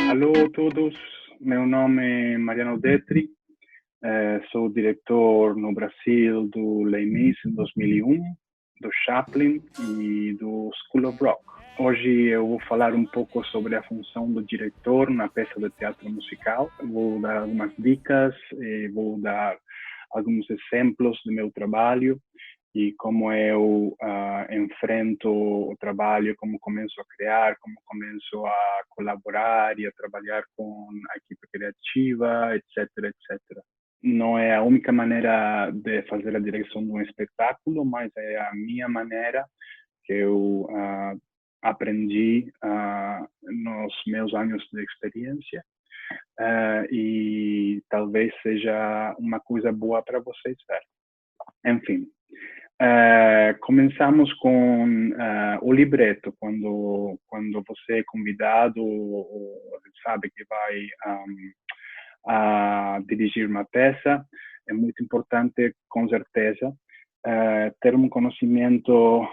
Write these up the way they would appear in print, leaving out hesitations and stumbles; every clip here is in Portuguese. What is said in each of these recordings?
Alô a todos, meu nome é Mariano Detri, sou diretor no Brasil do Les Mis em 2001, do Chaplin e do School of Rock. Hoje eu vou falar um pouco sobre a função do diretor na peça de teatro musical. Vou dar algumas dicas, vou dar alguns exemplos do meu trabalho e como eu enfrento o trabalho, como começo a criar, como começo a colaborar e a trabalhar com a equipe criativa, etc, etc. Não é a única maneira de fazer a direção de um espetáculo, mas é a minha maneira que eu aprendi nos meus anos de experiência e talvez seja uma coisa boa para vocês ver. Enfim, começamos com o libreto. Quando você é convidado, ou sabe que vai a dirigir uma peça, é muito importante, com certeza, ter um conhecimento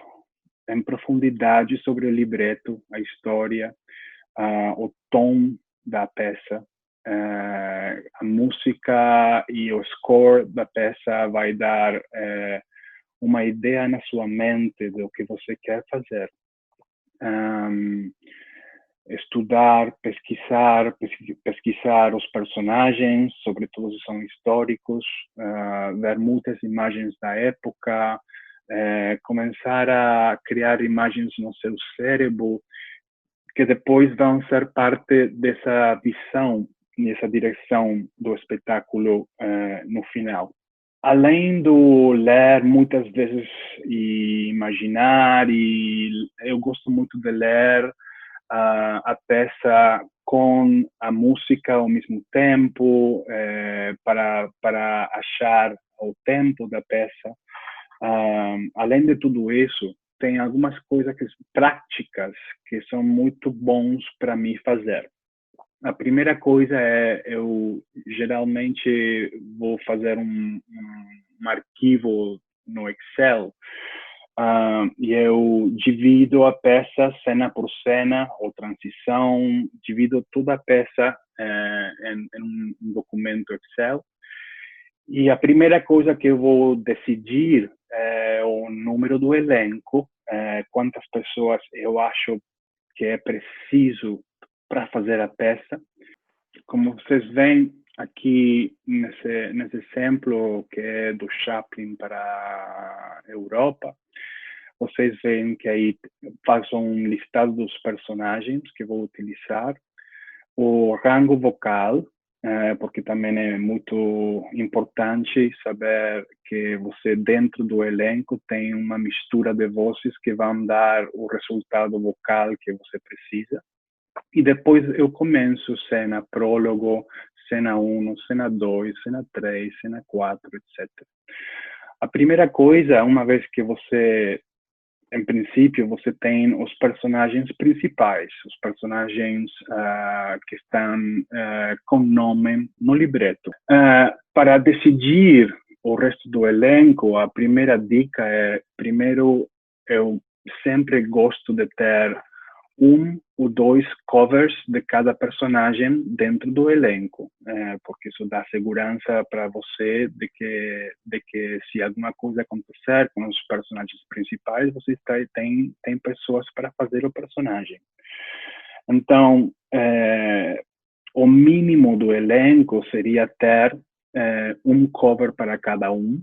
em profundidade sobre o libreto, a história, o tom da peça. A música e o score da peça vai dar uma ideia na sua mente do que você quer fazer. Estudar, pesquisar os personagens, sobretudo se são históricos, ver muitas imagens da época, começar a criar imagens no seu cérebro que depois vão ser parte dessa visão, nessa direção do espetáculo no final. Além do ler muitas vezes e imaginar, e eu gosto muito de ler a peça com a música ao mesmo tempo, para achar o tempo da peça. Além de tudo isso, tem algumas coisas práticas que são muito bons para mim fazer. A primeira coisa é, eu geralmente vou fazer um arquivo no Excel e eu divido a peça cena por cena, ou transição, divido toda a peça em um documento Excel. E a primeira coisa que eu vou decidir é o número do elenco, quantas pessoas eu acho que é preciso para fazer a peça. Como vocês veem aqui nesse exemplo que é do Chaplin para a Europa, vocês veem que aí faço um listado dos personagens que vou utilizar, o rango vocal, porque também é muito importante saber que você dentro do elenco tem uma mistura de vozes que vão dar o resultado vocal que você precisa. E depois eu começo cena prólogo, cena 1, cena 2, cena 3, cena 4, etc. A primeira coisa, uma vez que você, em princípio, você tem os personagens principais, os personagens que estão com nome no libreto. Para decidir o resto do elenco, a primeira dica é, primeiro, eu sempre gosto de ter um ou dois covers de cada personagem dentro do elenco, porque isso dá segurança para você de que se alguma coisa acontecer com os personagens principais, você tem pessoas para fazer o personagem. Então, o mínimo do elenco seria ter um cover para cada um,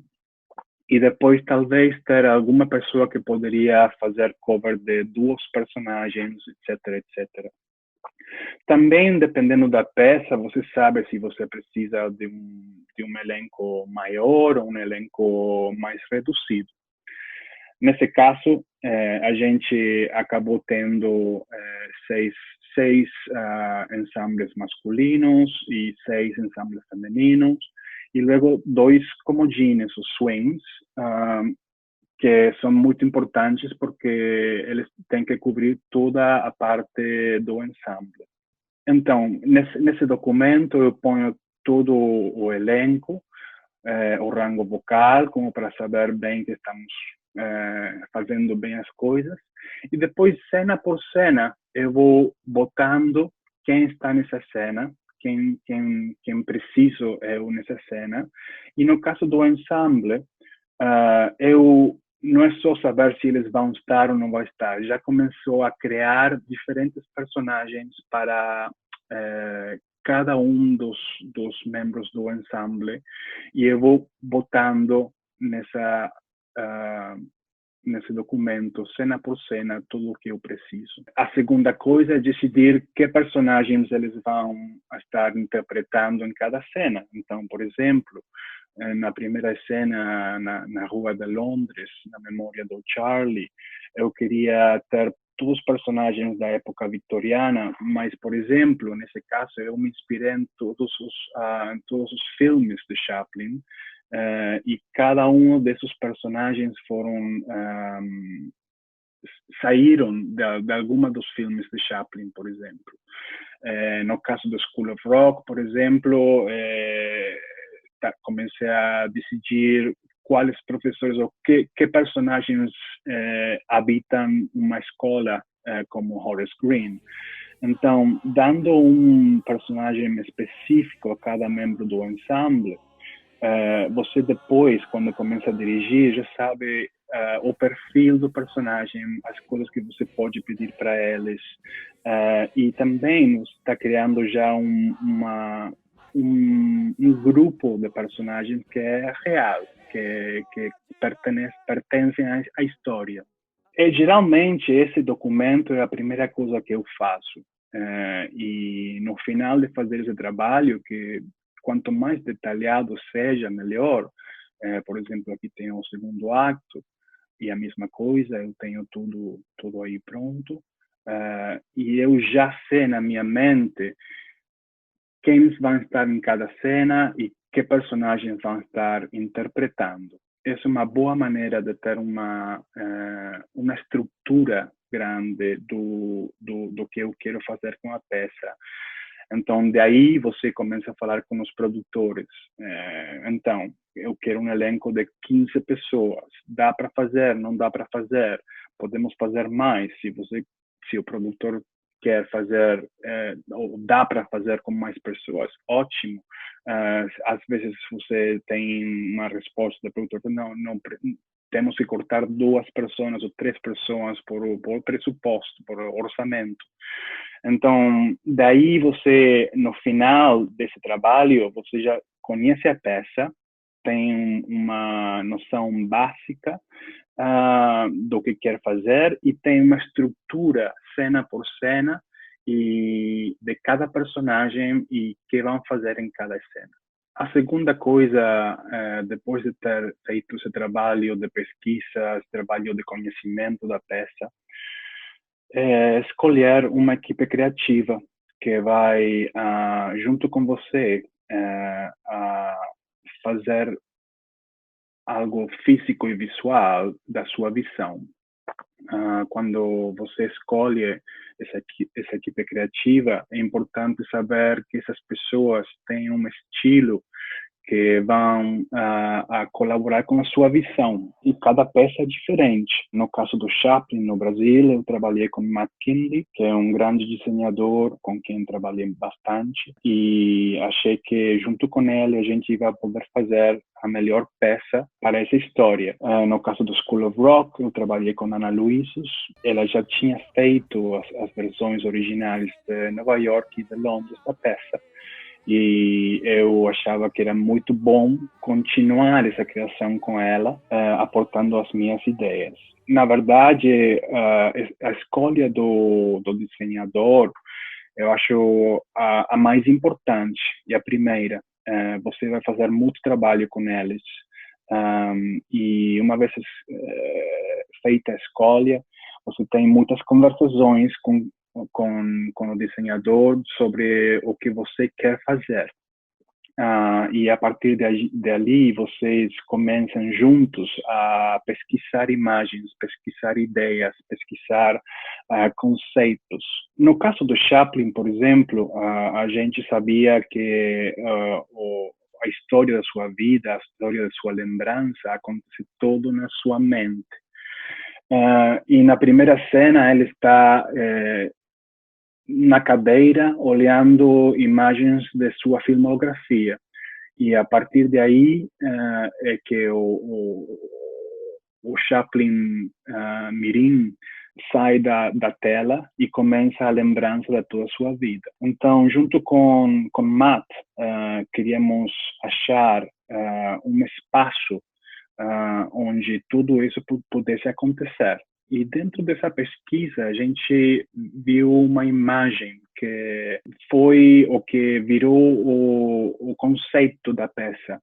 e depois talvez ter alguma pessoa que poderia fazer cover de duas personagens, etc, etc. Também, dependendo da peça, você sabe se você precisa de um elenco maior ou um elenco mais reduzido. Nesse caso, a gente acabou tendo seis ensambles masculinos e 6 ensambles femininos, e logo 2 comodines, os swings, que são muito importantes porque eles têm que cobrir toda a parte do ensamble. Então, nesse documento eu ponho todo o elenco, o rango vocal, como para saber bem que estamos fazendo bem as coisas. E depois, cena por cena, eu vou botando quem está nessa cena, quem preciso eu nessa cena. E no caso do ensemble, eu não é só saber se eles vão estar ou não vão estar. Já começou a criar diferentes personagens para cada um dos membros do ensemble, e eu vou botando nesse documento, cena por cena, tudo o que eu preciso. A segunda coisa é decidir que personagens eles vão estar interpretando em cada cena. Então, por exemplo, na primeira cena na rua de Londres, na memória do Charlie, eu queria ter todos os personagens da época vitoriana, mas, por exemplo, nesse caso, eu me inspirei em todos os filmes de Chaplin, e cada um desses personagens saíram de alguma dos filmes de Chaplin, por exemplo. No caso do School of Rock, por exemplo, comecei a decidir quais professores ou que personagens habitam uma escola como Horace Green. Então, dando um personagem específico a cada membro do ensemble, você depois, quando começa a dirigir, já sabe o perfil do personagem, as coisas que você pode pedir para eles, e também está criando já um grupo de personagens que é real, que pertencem à história. E geralmente esse documento é a primeira coisa que eu faço, e no final de fazer esse trabalho, que quanto mais detalhado seja, melhor. Por exemplo, aqui tem o segundo acto, e a mesma coisa, eu tenho tudo aí pronto. E eu já sei na minha mente quem vão estar em cada cena e que personagens vão estar interpretando. Essa é uma boa maneira de ter uma estrutura grande do que eu quero fazer com a peça. Então, daí você começa a falar com os produtores. Então, eu quero um elenco de 15 pessoas. Dá para fazer? Não dá para fazer? Podemos fazer mais? Se o produtor quer fazer, ou dá para fazer com mais pessoas, ótimo. Às vezes você tem uma resposta do produtor, não temos que cortar 2 pessoas ou 3 pessoas por pressuposto, por orçamento. Então, daí você, no final desse trabalho, você já conhece a peça, tem uma noção básica do que quer fazer e tem uma estrutura, cena por cena, e de cada personagem e que vão fazer em cada cena. A segunda coisa, depois de ter feito esse trabalho de pesquisa, esse trabalho de conhecimento da peça, escolher uma equipe criativa que vai, junto com você, fazer algo físico e visual da sua visão. Quando você escolhe essa equipe criativa, é importante saber que essas pessoas têm um estilo que vão a colaborar com a sua visão. E cada peça é diferente. No caso do Chaplin, no Brasil, eu trabalhei com Matt Kinley, que é um grande desenhador com quem trabalhei bastante. E achei que, junto com ele, a gente ia poder fazer a melhor peça para essa história. No caso do School of Rock, eu trabalhei com Ana Luisos. Ela já tinha feito as versões originais de Nova York e de Londres da peça. E eu achava que era muito bom continuar essa criação com ela, aportando as minhas ideias. Na verdade, a escolha do desenhador, eu acho a mais importante e a primeira. Você vai fazer muito trabalho com eles. E uma vez feita a escolha, você tem muitas conversações com o desenhador sobre o que você quer fazer. E a partir dali, vocês começam juntos a pesquisar imagens, pesquisar ideias, pesquisar conceitos. No caso do Chaplin, por exemplo, a gente sabia que a história da sua vida, a história da sua lembrança, acontece todo na sua mente. E na primeira cena, ele está na cadeira, olhando imagens de sua filmografia. E a partir de aí é que o Chaplin Mirim sai da tela e começa a lembrança da toda a sua vida. Então, junto com Matt, queríamos achar um espaço onde tudo isso pudesse acontecer. E dentro dessa pesquisa, a gente viu uma imagem que foi o que virou o conceito da peça.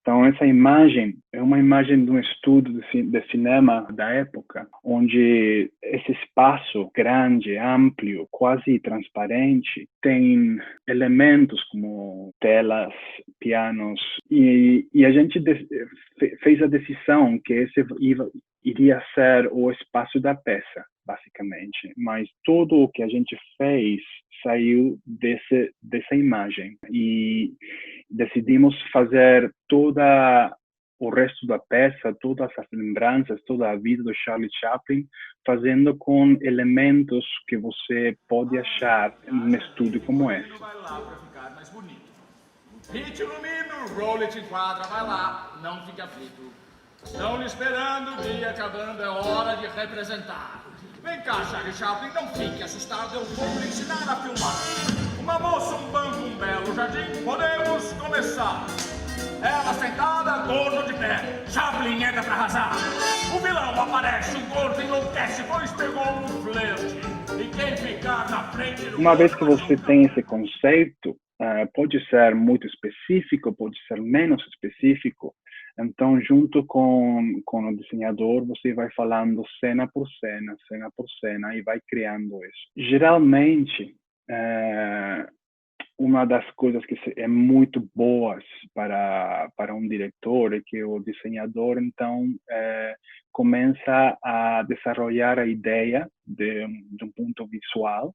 Então, essa imagem é uma imagem de um estudo de cinema da época, onde esse espaço grande, amplo, quase transparente, tem elementos como telas, pianos, e a gente fez a decisão que esse iria ser o espaço da peça, basicamente. Mas tudo o que a gente fez saiu dessa imagem. E decidimos fazer toda o resto da peça, todas as lembranças, toda a vida do Charlie Chaplin, fazendo com elementos que você pode achar num estúdio como esse. Vai lá para ficar mais bonito. Hit ilumina, roll-it enquadra, vai lá, não fique aflito. Estão lhe esperando, o dia acabando, é hora de representar. Vem cá, Charlie Chaplin, não fique assustado, eu vou lhe ensinar a filmar. Uma moça, um banco, um belo jardim, podemos começar. Ela sentada, torno de pé, Chaplin entra pra arrasar. O vilão aparece, o gordo enlouquece, pois pegou um flerte. E quem ficar na frente... Uma vez que você tem esse conceito, pode ser muito específico, pode ser menos específico. Então, junto com o desenhador, você vai falando cena por cena, e vai criando isso. Geralmente, uma das coisas que é muito boas para um diretor é que o desenhador, então, começa a desenvolver a ideia de um ponto visual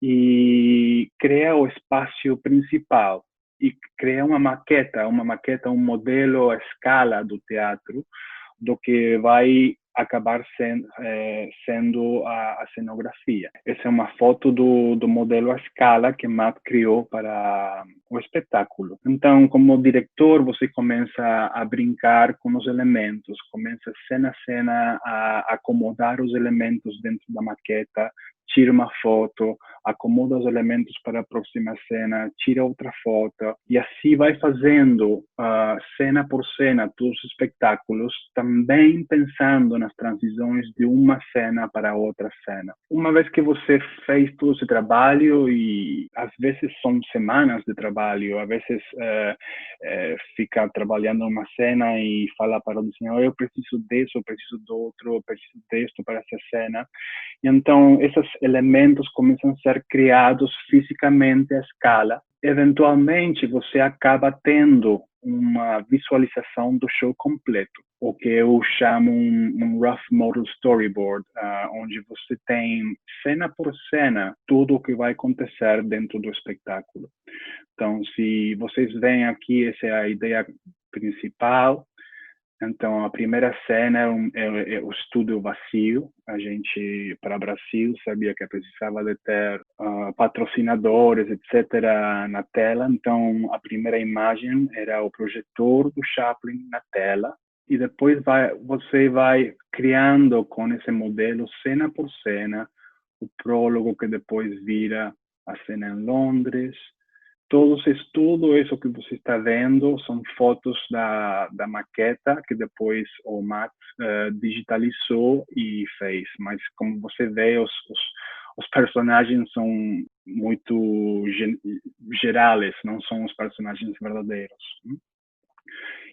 e cria o espaço principal e cria uma maqueta, um modelo à escala do teatro, do que vai acabar sendo a cenografia. Essa é uma foto do modelo à escala que Matt criou para o espetáculo. Então, como diretor, você começa a brincar com os elementos, começa cena a cena a acomodar os elementos dentro da maqueta, tira uma foto, acomoda os elementos para a próxima cena, tira outra foto, e assim vai fazendo cena por cena todos os espetáculos, também pensando nas transições de uma cena para outra cena. Uma vez que você fez todo esse trabalho, e às vezes são semanas de trabalho, às vezes fica trabalhando uma cena e fala para o desenhador, eu preciso disso, eu preciso do outro, eu preciso disso para essa cena. E então, esses elementos começam a ser criados fisicamente à escala. Eventualmente, você acaba tendo uma visualização do show completo, o que eu chamo um rough model storyboard, onde você tem, cena por cena, tudo o que vai acontecer dentro do espetáculo. Então, se vocês veem aqui, essa é a ideia principal. Então, a primeira cena é o estúdio vazio. A gente, para o Brasil, sabia que precisava de ter patrocinadores, etc., na tela. Então, a primeira imagem era o projetor do Chaplin na tela. E depois você vai criando com esse modelo, cena por cena, o prólogo que depois vira a cena em Londres. Tudo isso que você está vendo são fotos da maqueta que depois o Matt digitalizou e fez. Mas como você vê, os personagens são muito gerais, não são os personagens verdadeiros.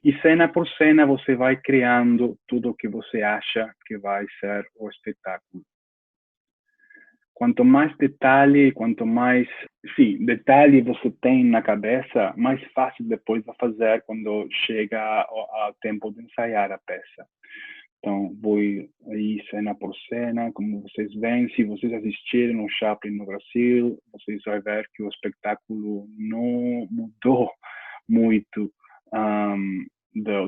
E cena por cena você vai criando tudo o que você acha que vai ser o espetáculo. Quanto mais detalhe, detalhe você tem na cabeça, mais fácil depois vai fazer quando chega ao tempo de ensaiar a peça. Então, vou aí cena por cena, como vocês veem. Se vocês assistirem o Chaplin no Brasil, vocês vão ver que o espetáculo não mudou muito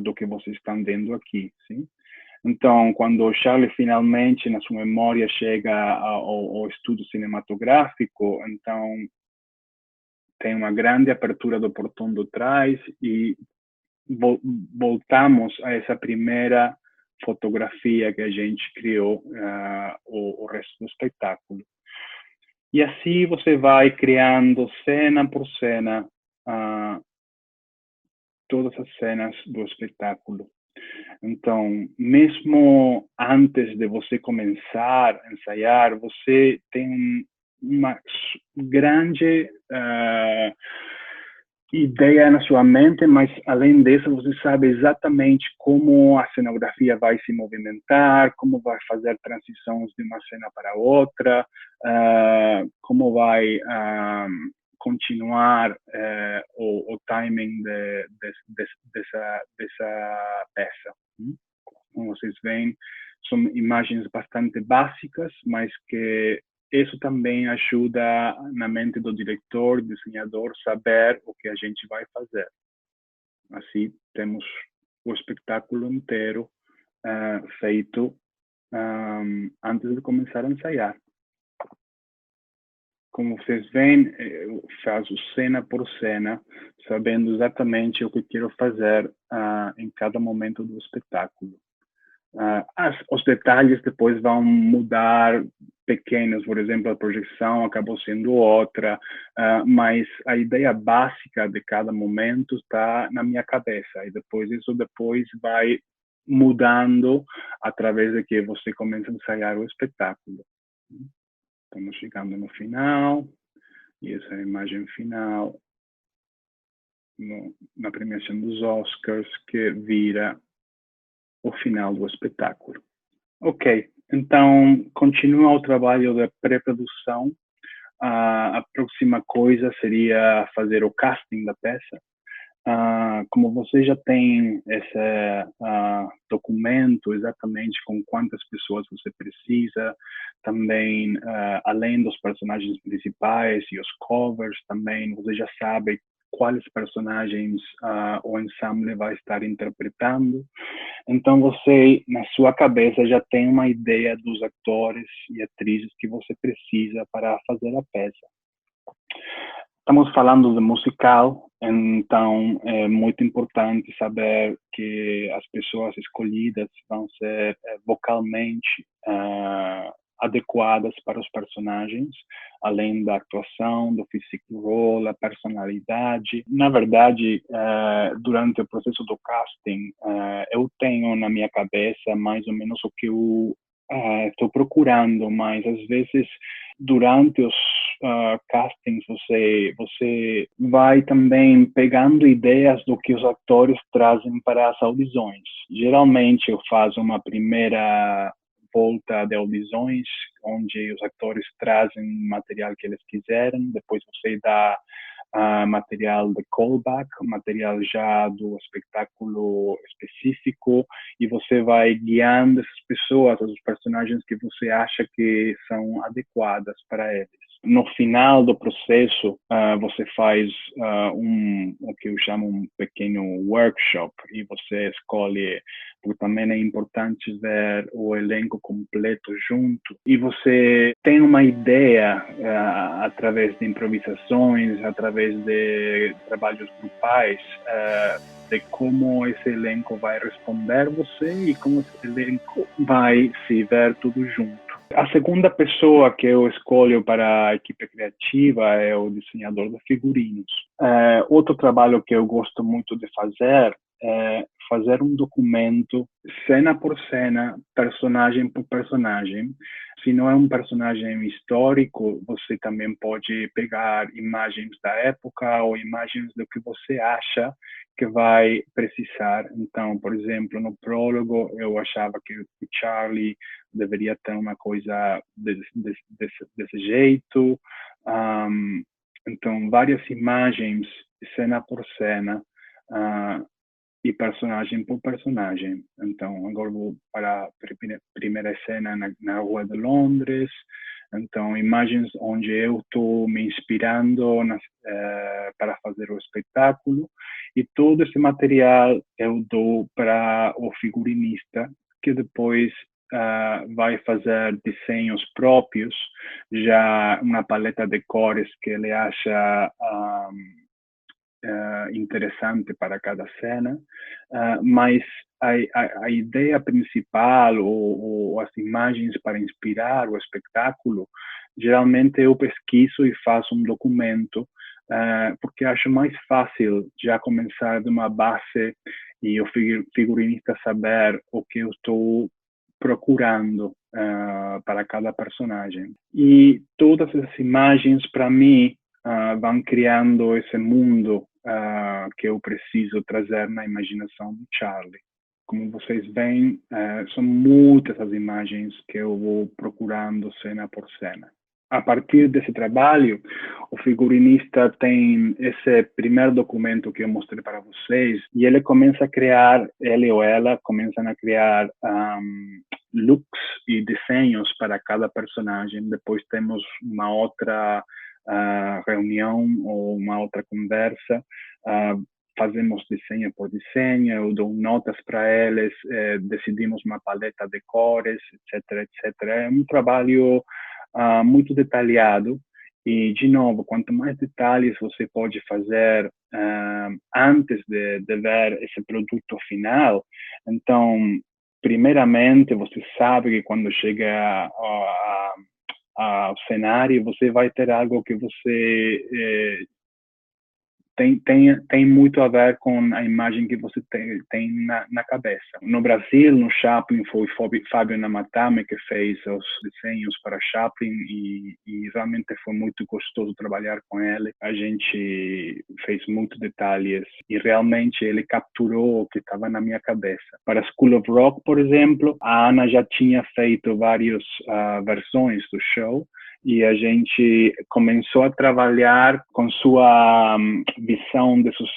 do que vocês estão vendo aqui, sim? Então, quando o Charlie finalmente, na sua memória, chega ao estudo cinematográfico, então tem uma grande abertura do portão do trás e voltamos a essa primeira fotografia que a gente criou, o resto do espetáculo. E assim você vai criando cena por cena, todas as cenas do espetáculo. Então, mesmo antes de você começar a ensaiar, você tem uma grande ideia na sua mente, mas além disso, você sabe exatamente como a cenografia vai se movimentar, como vai fazer transições de uma cena para outra, como vai continuar o timing dessa peça. Como vocês veem, são imagens bastante básicas, mas que isso também ajuda na mente do diretor, desenhador, saber o que a gente vai fazer. Assim, temos o espetáculo inteiro feito antes de começar a ensaiar. Como vocês veem, eu faço cena por cena, sabendo exatamente o que quero fazer em cada momento do espetáculo. Os detalhes depois vão mudar, pequenos, por exemplo, a projeção acabou sendo outra, mas a ideia básica de cada momento está na minha cabeça, e depois isso vai mudando através de que você começa a ensaiar o espetáculo. Estamos chegando no final, e essa é a imagem final na premiação dos Oscars, que vira o final do espetáculo. Ok, então continua o trabalho da pré-produção. A próxima coisa seria fazer o casting da peça. Como você já tem esse documento exatamente com quantas pessoas você precisa, também além dos personagens principais e os covers, também você já sabe quais personagens o ensemble vai estar interpretando. Então você, na sua cabeça, já tem uma ideia dos atores e atrizes que você precisa para fazer a peça. Estamos falando de musical, então é muito importante saber que as pessoas escolhidas vão ser vocalmente adequadas para os personagens, além da atuação, do physical role, a personalidade. Na verdade, durante o processo do casting, eu tenho na minha cabeça mais ou menos o que eu estou procurando, mas às vezes durante os castings você vai também pegando ideias do que os atores trazem para as audições. Geralmente eu faço uma primeira volta de audições, onde os atores trazem material que eles quiserem, depois você dá material de callback, material já do espetáculo específico, e você vai guiando essas pessoas, os personagens que você acha que são adequadas para eles. No final do processo, você faz o que eu chamo um pequeno workshop, e você escolhe, porque também é importante ver o elenco completo junto, e você tem uma ideia através de improvisações, através de trabalhos grupais, de como esse elenco vai responder você e como esse elenco vai se ver tudo junto. A segunda pessoa que eu escolho para a equipe criativa é o desenhador de figurinos. Outro trabalho que eu gosto muito de fazer é fazer um documento, cena por cena, personagem por personagem. Se não é um personagem histórico, você também pode pegar imagens da época ou imagens do que você acha que vai precisar. Então, por exemplo, no prólogo, eu achava que o Charlie deveria ter uma coisa desse jeito. Então, várias imagens, cena por cena, e personagem por personagem. Então, agora vou para a primeira cena na Rua de Londres. Então, imagens onde eu estou me inspirando para fazer o espetáculo. E todo esse material eu dou para o figurinista, que depois vai fazer desenhos próprios, já uma paleta de cores que ele acha interessante para cada cena, mas a ideia principal ou as imagens para inspirar o espetáculo, geralmente eu pesquiso e faço um documento, porque acho mais fácil já começar de uma base e o figurinista saber o que eu estou procurando para cada personagem. E todas essas imagens, para mim, vão criando esse mundo que eu preciso trazer na imaginação do Charlie. Como vocês veem, são muitas as imagens que eu vou procurando cena por cena. A partir desse trabalho, o figurinista tem esse primeiro documento que eu mostrei para vocês e ele começa a criar, ele ou ela começam a criar looks e desenhos para cada personagem. Depois temos uma outra reunião ou uma outra conversa, fazemos desenho por desenho, eu dou notas para eles, decidimos uma paleta de cores, etc, etc. É um trabalho muito detalhado e, de novo, quanto mais detalhes você pode fazer antes de ver esse produto final, então, primeiramente, você sabe que quando chega ao cenário, você vai ter algo que você tem muito a ver com a imagem que você tem na cabeça. No Brasil, no Chaplin, foi Fábio Namatame que fez os desenhos para Chaplin e realmente foi muito gostoso trabalhar com ele. A gente fez muitos detalhes e realmente ele capturou o que estava na minha cabeça. Para School of Rock, por exemplo, a Ana já tinha feito várias versões do show, e a gente começou a trabalhar com sua visão desses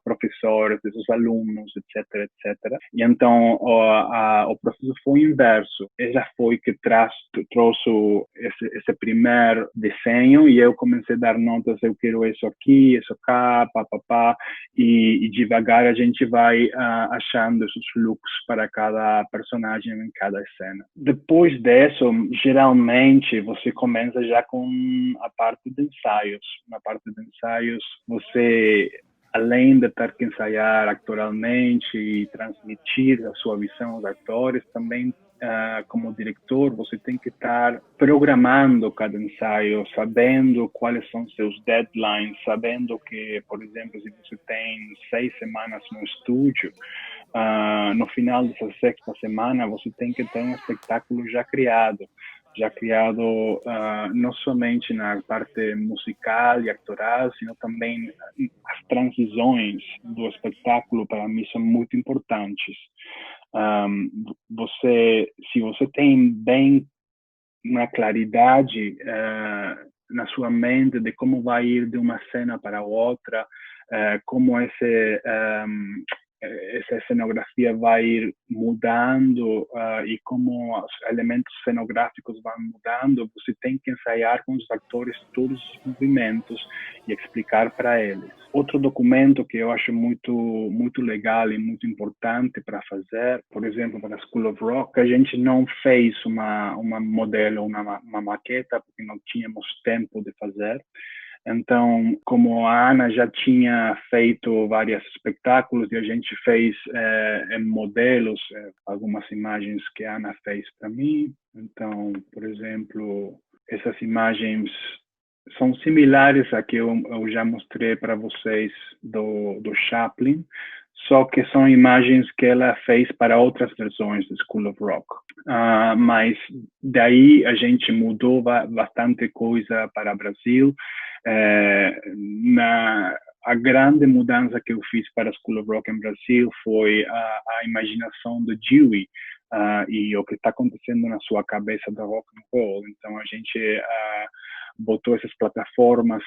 professores, desses alunos, etc, etc. E então o processo foi inverso. Ela foi que trouxe esse primeiro desenho e eu comecei a dar notas, eu quero isso aqui, isso cá, pá, e devagar a gente vai achando esses looks para cada personagem em cada cena. Depois disso, geralmente, você começa já com a parte de ensaios. Na parte de ensaios, você, além de ter que ensaiar actoralmente e transmitir a sua visão aos atores, também como diretor, você tem que estar programando cada ensaio, sabendo quais são seus deadlines, sabendo que, por exemplo, se você tem 6 semanas no estúdio, no final dessa 6ª semana, você tem que ter um espetáculo já criado não somente na parte musical e actoral, sino também as transições do espetáculo, para mim, são muito importantes. Se você tem bem uma claridade na sua mente de como vai ir de uma cena para outra, como essa cenografia vai ir mudando e como os elementos cenográficos vão mudando, você tem que ensaiar com os atores todos os movimentos e explicar para eles. Outro documento que eu acho muito legal e muito importante para fazer, por exemplo, para a School of Rock, a gente não fez uma modelo, uma maqueta, porque não tínhamos tempo de fazer. Então, como a Ana já tinha feito vários espetáculos e a gente fez em modelos, algumas imagens que a Ana fez para mim. Então, por exemplo, essas imagens são similares a que eu já mostrei para vocês do Chaplin, só que são imagens que ela fez para outras versões do School of Rock. Mas daí a gente mudou bastante coisa para o Brasil. A grande mudança que eu fiz para a School of Rock em Brasil foi a imaginação do Dewey e o que está acontecendo na sua cabeça do rock and roll. Então a gente botou essas plataformas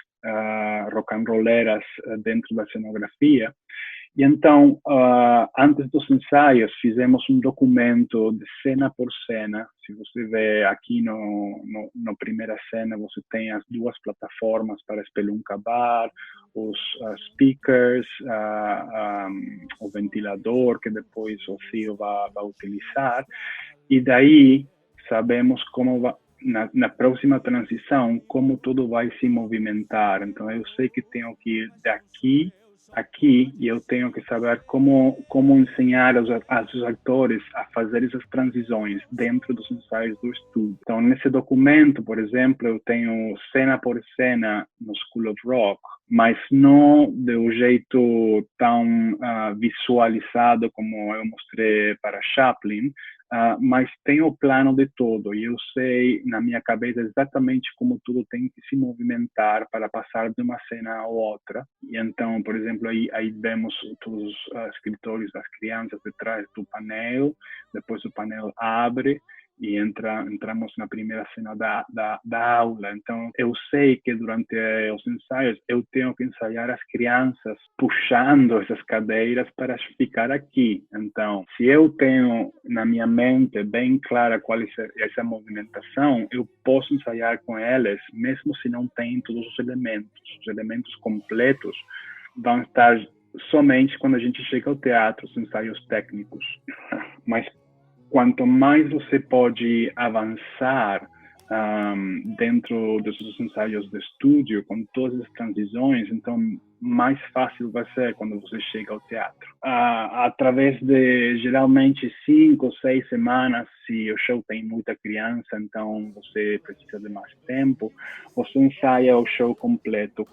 rock and rolleras dentro da cenografia E então, antes dos ensaios, fizemos um documento de cena por cena. Se você vê aqui no primeira cena, você tem as duas plataformas para espeluncavar, os speakers, o ventilador que depois o CEO vai utilizar. E daí, sabemos como na próxima transição, como tudo vai se movimentar. Então, eu sei que tenho que ir daqui aqui e eu tenho que saber como ensinar aos atores a fazer essas transições dentro dos ensaios do estúdio. Então, nesse documento, por exemplo, eu tenho cena por cena no School of Rock, mas não de um jeito tão visualizado como eu mostrei para Chaplin, mas tem o plano de todo e eu sei na minha cabeça exatamente como tudo tem que se movimentar para passar de uma cena a outra. E então, por exemplo, aí vemos todos os escritórios das crianças detrás do painel, depois o painel abre e entramos na primeira cena da aula. Então, eu sei que durante os ensaios eu tenho que ensaiar as crianças puxando essas cadeiras para ficar aqui. Então, se eu tenho na minha mente bem clara qual é essa movimentação, eu posso ensaiar com elas, mesmo se não tem todos os elementos. Os elementos completos vão estar somente quando a gente chega ao teatro, os ensaios técnicos. Mas quanto mais você pode avançar dentro desses ensaios de estúdio, com todas as transições, então mais fácil vai ser quando você chega ao teatro. Através de, geralmente, 5 ou 6 semanas, se o show tem muita criança, então você precisa de mais tempo, você ensaia o show completo,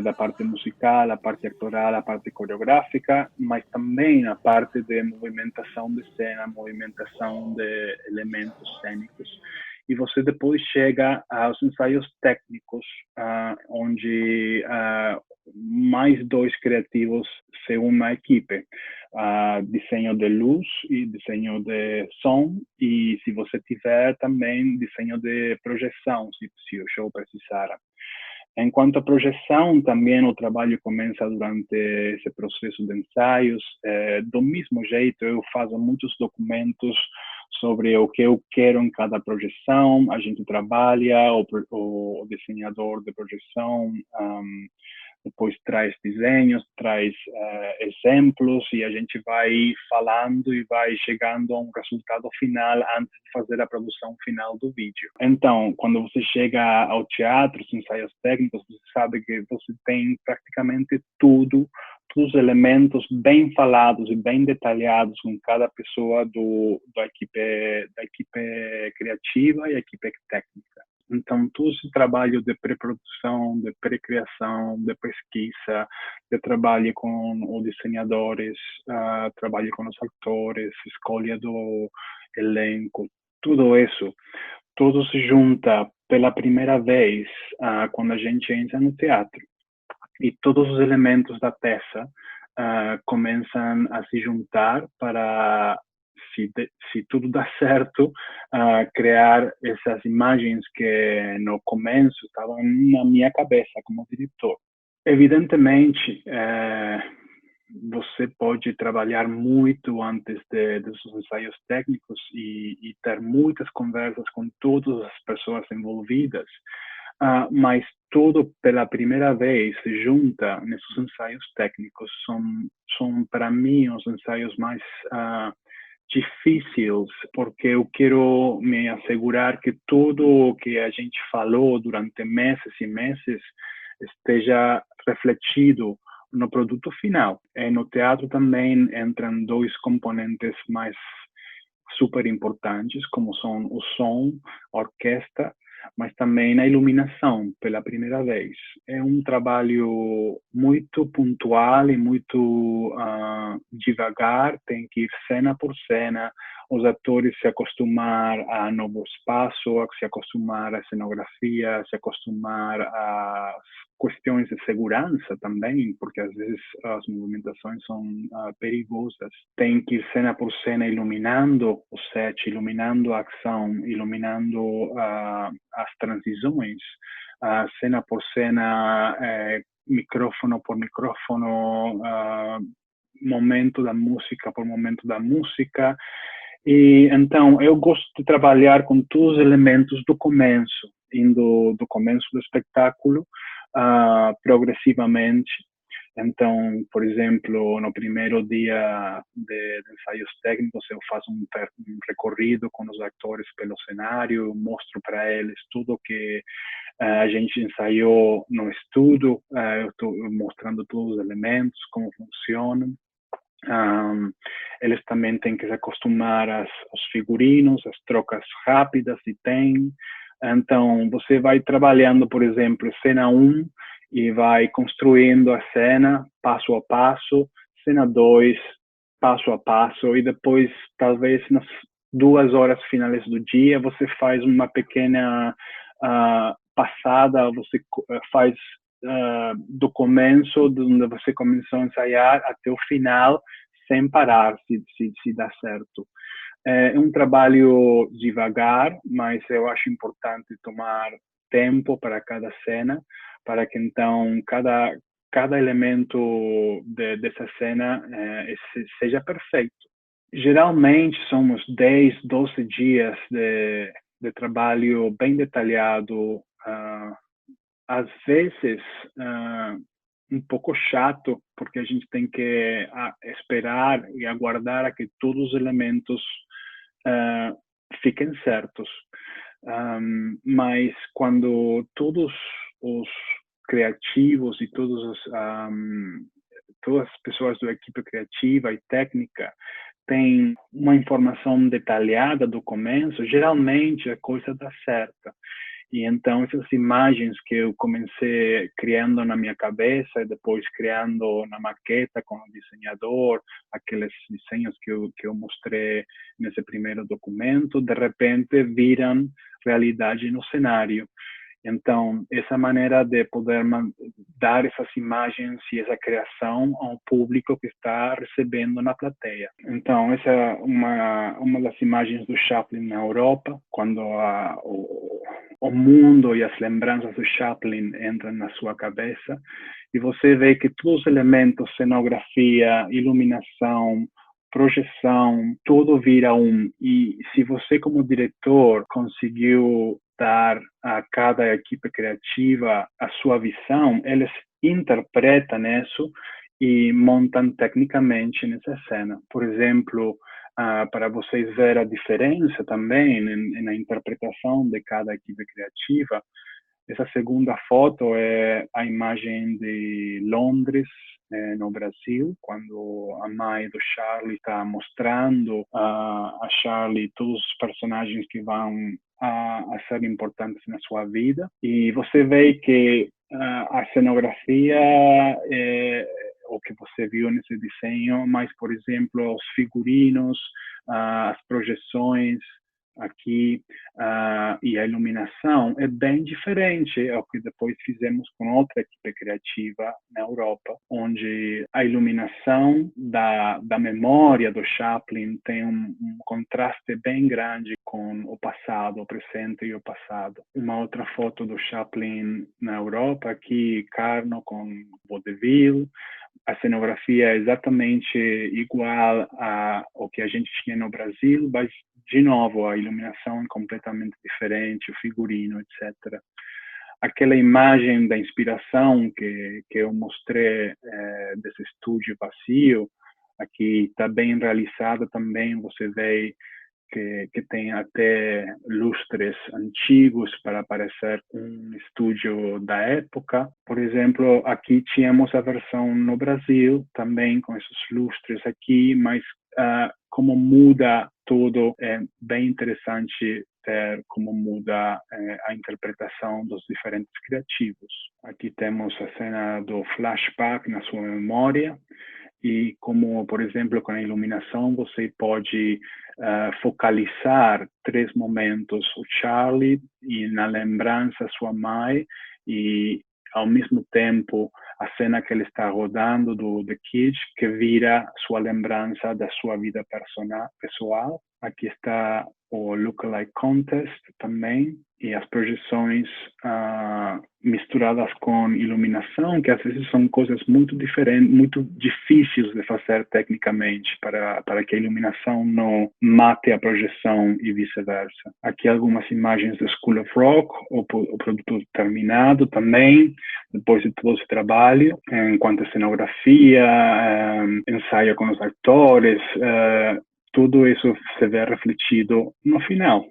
da parte musical, a parte actoral, a parte coreográfica, mas também a parte de movimentação de cena, movimentação de elementos cênicos. E você depois chega aos ensaios técnicos, onde mais 2 criativos se unem à equipe. Desenho de luz e desenho de som, e se você tiver também desenho de projeção, se o show precisar. Enquanto a projeção, também o trabalho começa durante esse processo de ensaios. Do mesmo jeito, eu faço muitos documentos sobre o que eu quero em cada projeção. A gente trabalha, o desenhador de projeção depois traz desenhos, traz exemplos, e a gente vai falando e vai chegando a um resultado final antes de fazer a produção final do vídeo. Então, quando você chega ao teatro, os ensaios técnicos, você sabe que você tem praticamente tudo, todos os elementos bem falados e bem detalhados com cada pessoa da equipe criativa e a equipe técnica. Então, todo esse trabalho de pré-produção, de pré-criação, de pesquisa, de trabalho com os desenhadores, trabalho com os atores, escolha do elenco, tudo isso, tudo se junta pela primeira vez quando a gente entra no teatro. E todos os elementos da peça começam a se juntar para, se tudo dá certo, criar essas imagens que no começo estavam na minha cabeça como diretor. Evidentemente, você pode trabalhar muito antes dos ensaios técnicos e ter muitas conversas com todas as pessoas envolvidas, mas tudo pela primeira vez se junta nesses ensaios técnicos. São para mim os ensaios mais difíceis, porque eu quero me assegurar que tudo o que a gente falou durante meses e meses esteja refletido no produto final. E no teatro também entram 2 componentes mais super importantes, como são o som, a orquestra, mas também a iluminação, pela primeira vez. É um trabalho muito pontual e muito devagar, tem que ir cena por cena, os atores se acostumar a novo espaço, a se acostumar à cenografia, se acostumar às questões de segurança também, porque às vezes as movimentações são perigosas. Tem que ir cena por cena iluminando o set, iluminando a ação, iluminando as transições, cena por cena, micrófono por micrófono, momento da música por momento da música. E então eu gosto de trabalhar com todos os elementos do começo, indo do começo do espetáculo progressivamente. Então, por exemplo, no primeiro dia de ensaios técnicos, eu faço um recorrido com os atores pelo cenário, mostro para eles tudo que a gente ensaiou no estúdio, eu estou mostrando todos os elementos, como funcionam. Eles também têm que se acostumar aos figurinos, às trocas rápidas, se tem. Então, você vai trabalhando, por exemplo, cena 1 e vai construindo a cena passo a passo, cena 2, passo a passo, e depois, talvez, nas 2 horas finais do dia, você faz uma pequena passada, você faz do começo, de onde você começou a ensaiar, até o final, sem parar, se dá certo. É um trabalho devagar, mas eu acho importante tomar tempo para cada cena, para que então cada elemento dessa cena seja perfeito. Geralmente somos 10, 12 dias de trabalho bem detalhado, às vezes um pouco chato, porque a gente tem que esperar e aguardar a que todos os elementos fiquem certos. Mas quando todos os criativos e todas as pessoas da equipe criativa e técnica têm uma informação detalhada do começo, geralmente a coisa dá certo. E então essas imagens que eu comecei criando na minha cabeça e depois criando na maqueta com o desenhador, aqueles desenhos que eu mostrei nesse primeiro documento, de repente viram realidade no cenário. Então, essa maneira de poder dar essas imagens e essa criação ao público que está recebendo na plateia. Então, essa é uma das imagens do Chaplin na Europa, quando o mundo e as lembranças do Chaplin entram na sua cabeça, e você vê que todos os elementos, cenografia, iluminação, projeção, tudo vira um. E se você, como diretor, conseguiu dar a cada equipe criativa a sua visão, eles interpretam isso e montam tecnicamente nessa cena. Por exemplo, para vocês verem a diferença também na interpretação de cada equipe criativa, essa segunda foto é a imagem de Londres, no Brasil, quando a mãe do Charlie está mostrando a Charlie todos os personagens que vão a ser importantes na sua vida. E você vê que a cenografia é o que você viu nesse desenho, mas, por exemplo, os figurinos, as projeções aqui e a iluminação é bem diferente ao que depois fizemos com outra equipe criativa na Europa, onde a iluminação da memória do Chaplin tem um contraste bem grande com o passado, o presente e o passado. Uma outra foto do Chaplin na Europa, aqui Carno com vaudeville. A cenografia é exatamente igual ao que a gente tinha no Brasil, mas, de novo, a iluminação é completamente diferente, o figurino, etc. Aquela imagem da inspiração que eu mostrei desse estúdio vazio, aqui está bem realizada também, você vê que tem até lustres antigos para parecer um estúdio da época. Por exemplo, aqui tínhamos a versão no Brasil, também com esses lustres aqui, mas como muda tudo, é bem interessante ver como muda a interpretação dos diferentes criativos. Aqui temos a cena do flashback na sua memória, e como, por exemplo, com a iluminação, você pode focalizar 3 momentos: o Charlie, e na lembrança sua mãe, e ao mesmo tempo a cena que ele está rodando do The Kid, que vira sua lembrança da sua vida pessoal. Aqui está o Lookalike Contest também, e as projeções misturadas com iluminação, que às vezes são coisas muito diferentes, muito difíceis de fazer tecnicamente, para que a iluminação não mate a projeção e vice-versa. Aqui algumas imagens do School of Rock, o produto terminado também, depois de todo esse trabalho, enquanto cenografia, ensaio com os atores, tudo isso se vê refletido no final.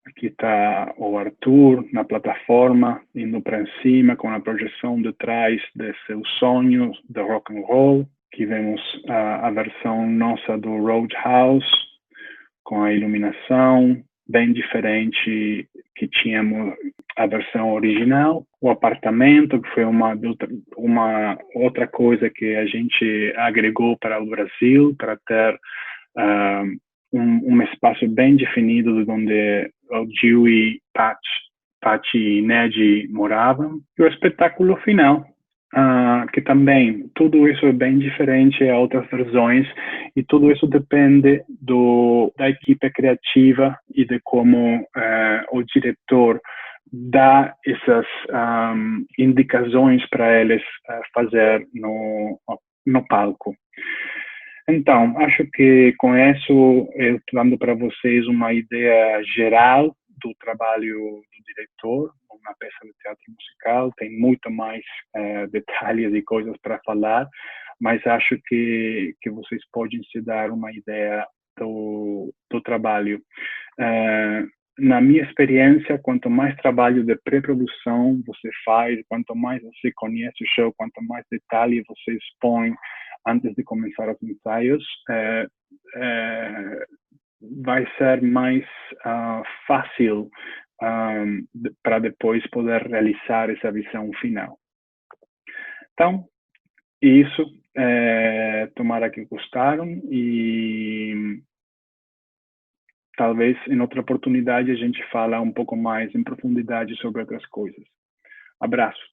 Aqui está o Arthur na plataforma, indo para cima, com a projeção de trás de seus sonhos de rock and roll. Aqui vemos a versão nossa do Roadhouse, com a iluminação bem diferente que tínhamos a versão original. O apartamento, que foi uma outra coisa que a gente agregou para o Brasil, para ter um espaço bem definido de onde o Dewey, Patch e Ned moravam. E o espetáculo final, que também, tudo isso é bem diferente a outras versões, e tudo isso depende da equipe criativa e de como o diretor dá essas indicações para eles fazer no palco. Então, acho que com isso eu estou dando para vocês uma ideia geral do trabalho do diretor, uma peça de teatro musical. Tem muito mais detalhes e coisas para falar, mas acho que vocês podem se dar uma ideia do trabalho. Na minha experiência, quanto mais trabalho de pré-produção você faz, quanto mais você conhece o show, quanto mais detalhe você expõe antes de começar os ensaios, vai ser mais fácil para depois poder realizar essa visão final. Então, isso, tomara que gostaram, e talvez em outra oportunidade a gente fala um pouco mais em profundidade sobre outras coisas. Abraço.